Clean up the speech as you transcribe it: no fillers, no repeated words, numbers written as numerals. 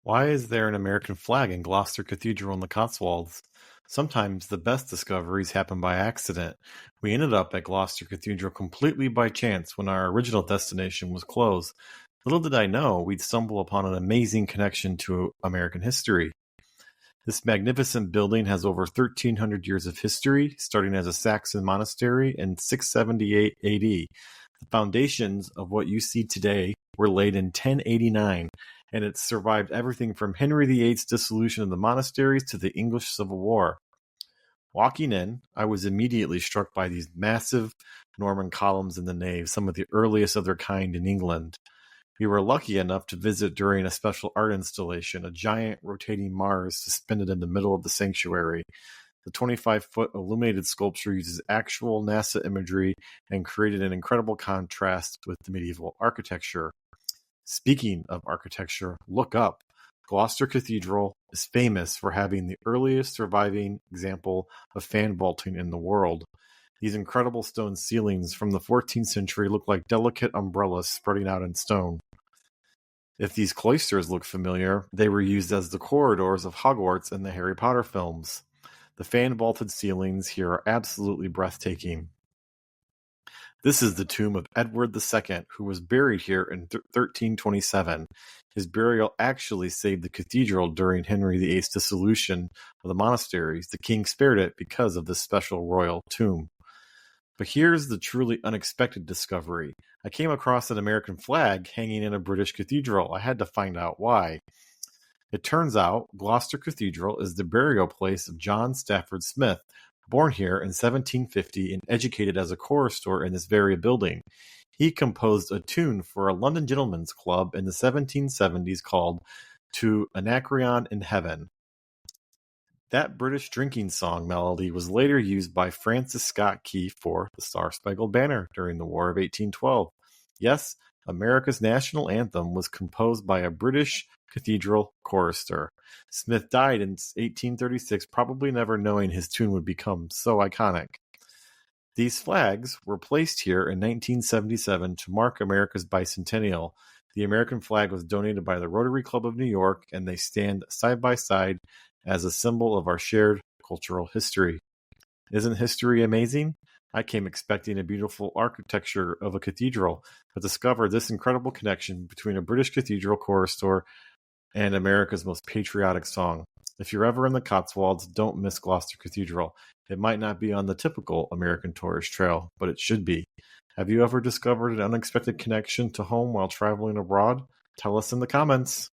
Why is there an American flag in Gloucester Cathedral in the Cotswolds? Sometimes the best discoveries happen by accident. We ended up at Gloucester Cathedral completely by chance when our original destination was closed. Little did I know we'd stumble upon an amazing connection to American history. This magnificent building has over 1,300 years of history, starting as a Saxon monastery in 678 AD. The foundations of what you see today were laid in 1089, and it survived everything from Henry VIII's dissolution of the monasteries to the English Civil War. Walking in, I was immediately struck by these massive Norman columns in the nave, some of the earliest of their kind in England. We were lucky enough to visit during a special art installation, a giant rotating Mars suspended in the middle of the sanctuary. The 25-foot illuminated sculpture uses actual NASA imagery and created an incredible contrast with the medieval architecture. Speaking of architecture, look up. Gloucester Cathedral is famous for having the earliest surviving example of fan vaulting in the world. These incredible stone ceilings from the 14th century look like delicate umbrellas spreading out in stone. If these cloisters look familiar, they were used as the corridors of Hogwarts in the Harry Potter films. The fan-vaulted ceilings here are absolutely breathtaking. This is the tomb of Edward II, who was buried here in 1327. His burial actually saved the cathedral during Henry VIII's dissolution of the monasteries. The king spared it because of this special royal tomb. But here's the truly unexpected discovery. I came across an American flag hanging in a British cathedral. I had to find out why. It turns out Gloucester Cathedral is the burial place of John Stafford Smith, born here in 1750 and educated as a chorister in this very building. He composed a tune for a London gentlemen's club in the 1770s called To Anacreon in Heaven. That British drinking song melody was later used by Francis Scott Key for the Star Spangled Banner during the War of 1812. Yes, America's national anthem was composed by a British cathedral chorister. Smith died in 1836, probably never knowing his tune would become so iconic. These flags were placed here in 1977 to mark America's bicentennial. The American flag was donated by the Rotary Club of New York, and they stand side by side as a symbol of our shared cultural history. Isn't history amazing? I came expecting a beautiful architecture of a cathedral, but discovered this incredible connection between a British cathedral chorister and America's most patriotic song. If you're ever in the Cotswolds, don't miss Gloucester Cathedral. It might not be on the typical American tourist trail, but it should be. Have you ever discovered an unexpected connection to home while traveling abroad? Tell us in the comments.